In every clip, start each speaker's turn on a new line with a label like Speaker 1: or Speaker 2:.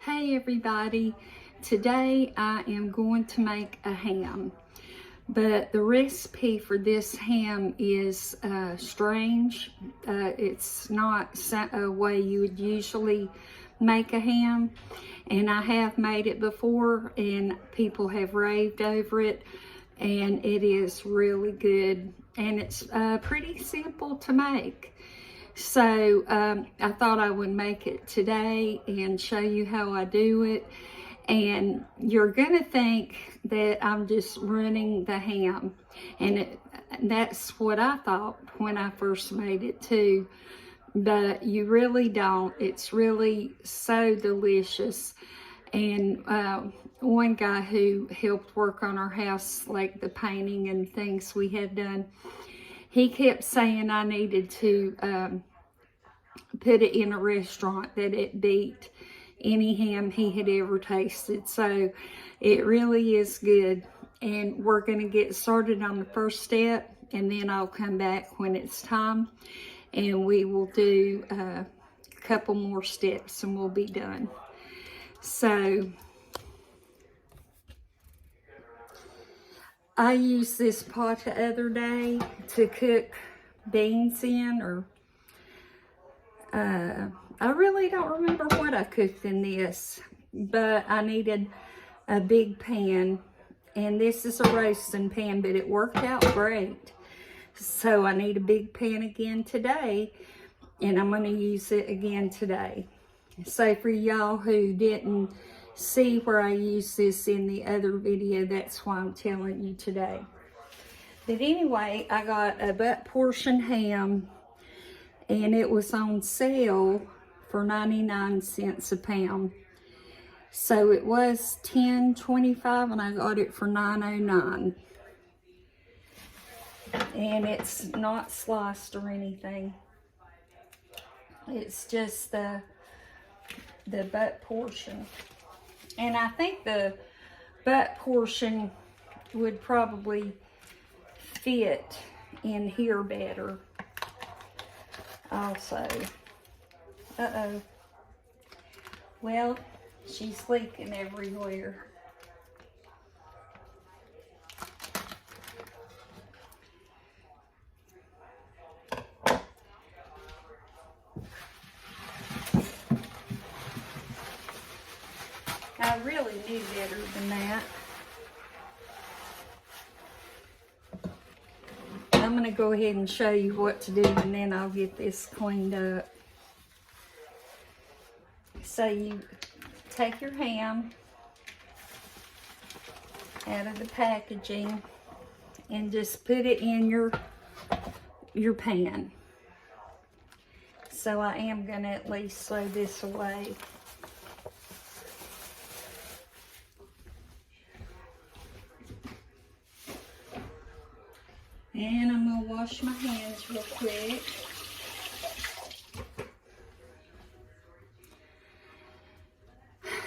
Speaker 1: Hey everybody, today I am going to make a ham, but the recipe for this ham is strange. It's not a way you would usually make a ham, and I have made it before and people have raved over it, and it is really good, and it's pretty simple to make. So I thought I would make it today and show you how I do it. And you're gonna think that I'm just running the ham. And that's what I thought when I first made it too. But you really don't. It's really so delicious. And one guy who helped work on our house, like the painting and things we had done, he kept saying I needed to put it in a restaurant, that it beat any ham he had ever tasted. So it really is good. And we're going to get started on the first step, and then I'll come back when it's time and we will do a couple more steps and we'll be done. So I used this pot the other day to cook beans in, or I really don't remember what I cooked in this, but I needed a big pan, and this is a roasting pan, but it worked out great. So I need a big pan again today, and I'm going to use it again today. So for y'all who didn't see where I used this in the other video, that's why I'm telling you today. But anyway, I got a butt portion ham, and it was on sale for 99 cents a pound. So it was $10.25 and I got it for $9.09. And it's not sliced or anything. It's just the butt portion. And I think the butt portion would probably fit in here better also. Uh-oh. Well, she's leaking everywhere. I really knew better than that. I'm going to go ahead and show you what to do, and then I'll get this cleaned up. So you take your ham out of the packaging and just put it in your pan. So I am going to at least throw this away. And I'm going to wash my hands real quick.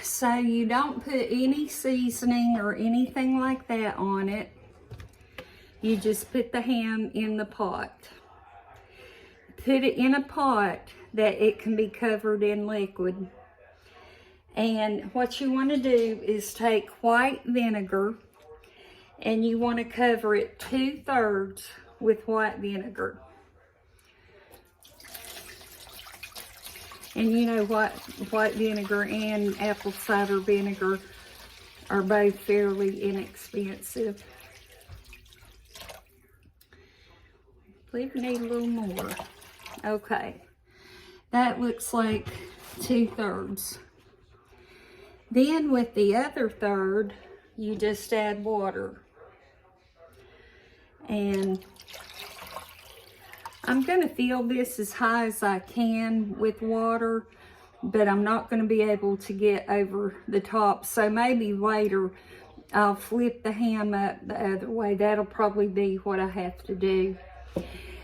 Speaker 1: So you don't put any seasoning or anything like that on it. You just put the ham in the pot. Put it in a pot that it can be covered in liquid. And what you want to do is take white vinegar, and you want to cover it 2/3 with white vinegar. And you know what, white vinegar and apple cider vinegar are both fairly inexpensive. I believe we need a little more. Okay, that looks like 2/3. Then with the other third, you just add water. And I'm going to fill this as high as I can with water, but I'm not going to be able to get over the top. So maybe later I'll flip the ham up the other way. That'll probably be what I have to do.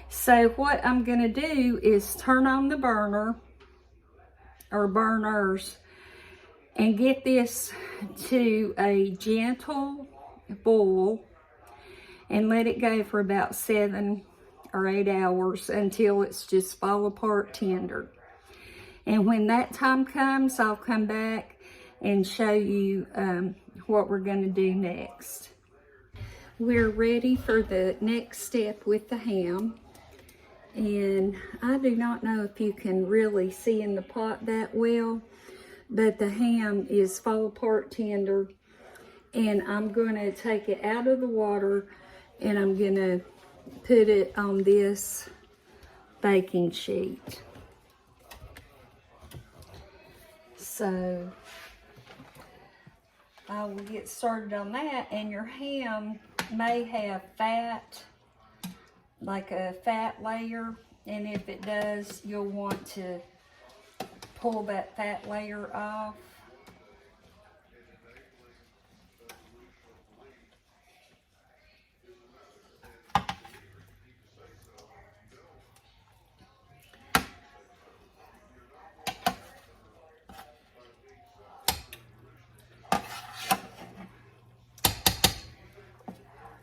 Speaker 1: So what I'm going to do is turn on the burner, or burners, and get this to a gentle boil and let it go for about 7 or 8 hours until it's just fall apart tender. And when that time comes, I'll come back and show you what we're going to do next. We're ready for the next step with the ham. And I do not know if you can really see in the pot that well, but the ham is fall apart tender. And I'm going to take it out of the water and I'm going to put it on this baking sheet. So I will get started on that, and your ham may have fat, like a fat layer, and if it does, you'll want to pull that fat layer off.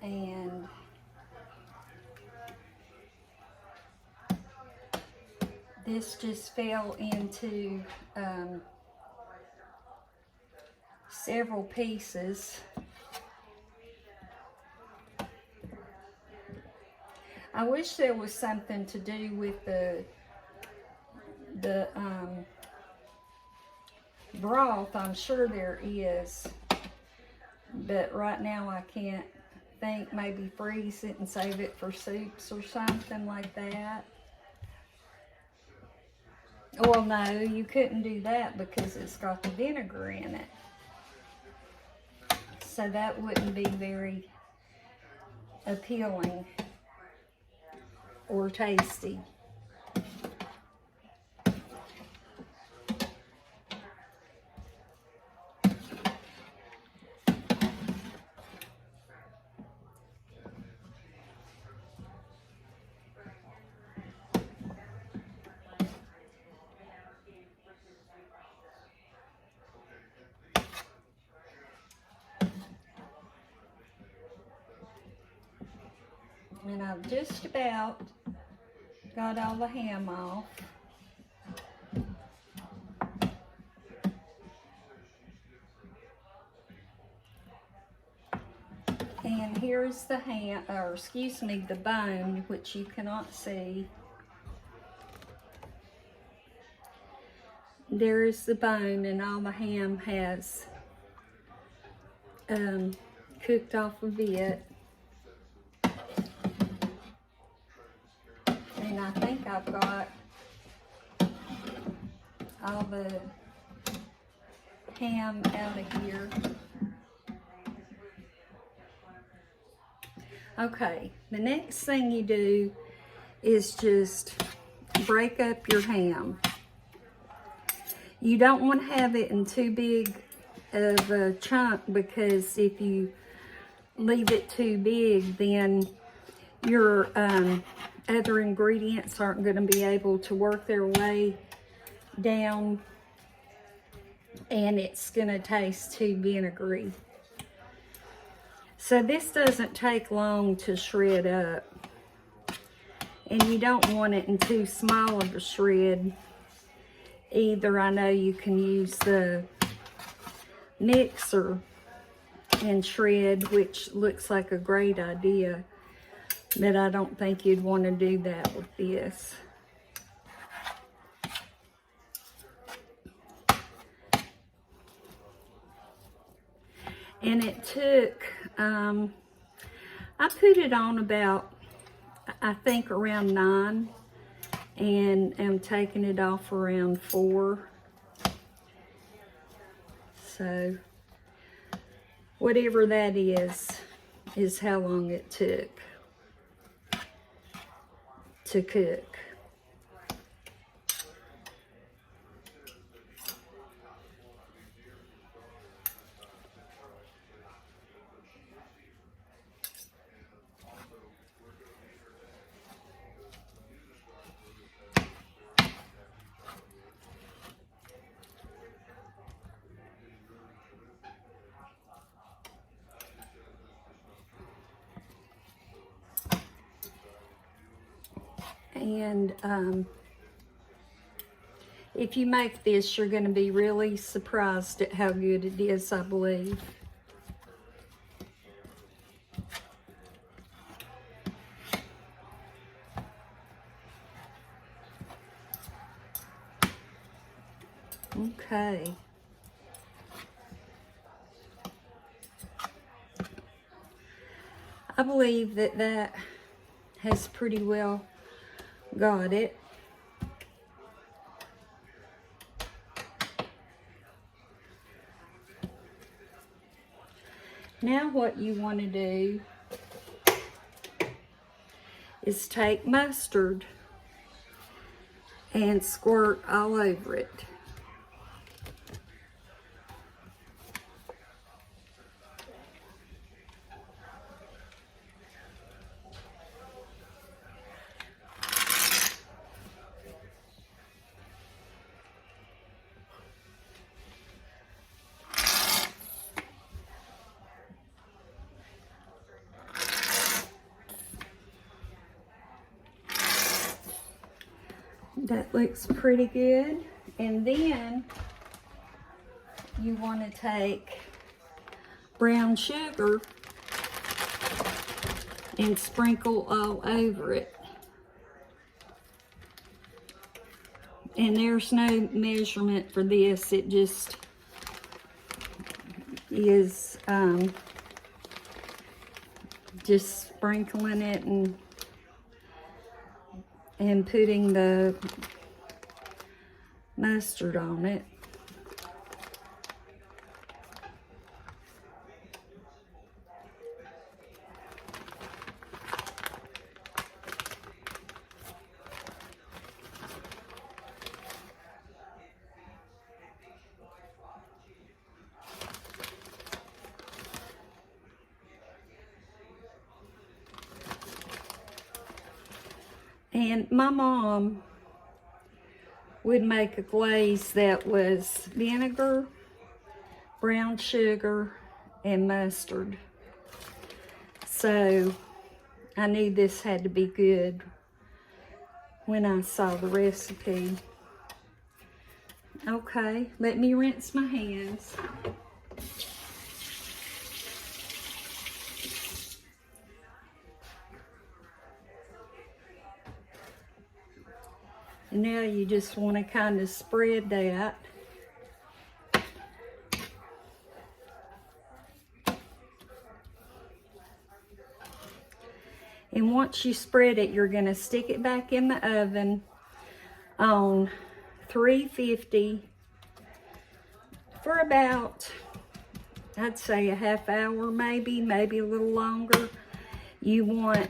Speaker 1: And this just fell into several pieces. I wish there was something to do with the broth. I'm sure there is, but right now I can't think. Maybe freeze it and save it for soups or something like that. Well, no, you couldn't do that because it's got the vinegar in it. So that wouldn't be very appealing or tasty. And I've just about got all the ham off. And here's the ham, or excuse me, the bone, which you cannot see. There's the bone, and all the ham has cooked off of it. And I think I've got all the ham out of here. Okay, the next thing you do is just break up your ham. You don't want to have it in too big of a chunk, because if you leave it too big, then your other ingredients aren't going to be able to work their way down, and it's going to taste too vinegary. So this doesn't take long to shred up, and you don't want it in too small of a shred either. I know you can use the mixer and shred, which looks like a great idea, but I don't think you'd want to do that with this. And it took, I put it on about, I think around 9, and I'm taking it off around 4. So whatever that is how long it took to cook. And if you make this, you're going to be really surprised at how good it is, I believe. Okay. I believe that that has pretty well got it. Now what you want to do is take mustard and squirt all over it. That looks pretty good. And then you want to take brown sugar and sprinkle all over it. And there's no measurement for this. It just is just sprinkling it and putting the mustard on it. And my mom would make a glaze that was vinegar, brown sugar, and mustard. So I knew this had to be good when I saw the recipe. Okay, let me rinse my hands. And now you just want to kind of spread that. And once you spread it, you're going to stick it back in the oven on 350 for about, I'd say a half hour, maybe a little longer. You want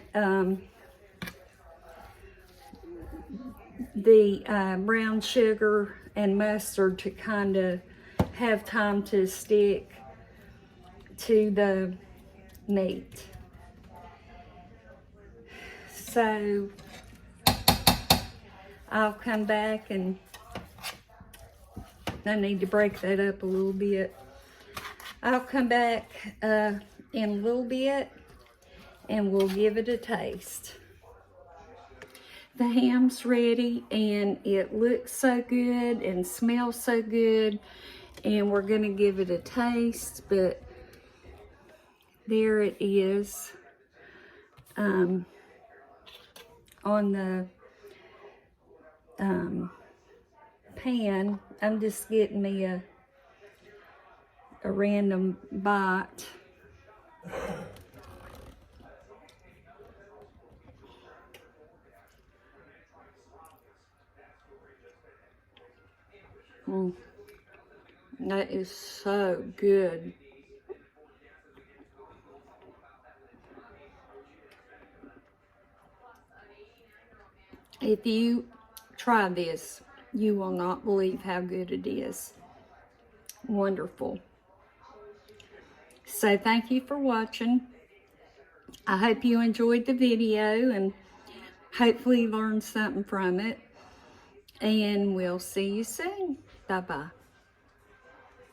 Speaker 1: the brown sugar and mustard to kind of have time to stick to the meat. So I'll come back, and I need to break that up a little bit. I'll come back in a little bit and we'll give it a taste. The ham's ready, and it looks so good and smells so good, and we're going to give it a taste. But there it is on the pan. I'm just getting me a random bite. That is so good. If you try this, you will not believe how good it is. Wonderful. So thank you for watching. I hope you enjoyed the video and hopefully learned something from it. And we'll see you soon. Bye-bye.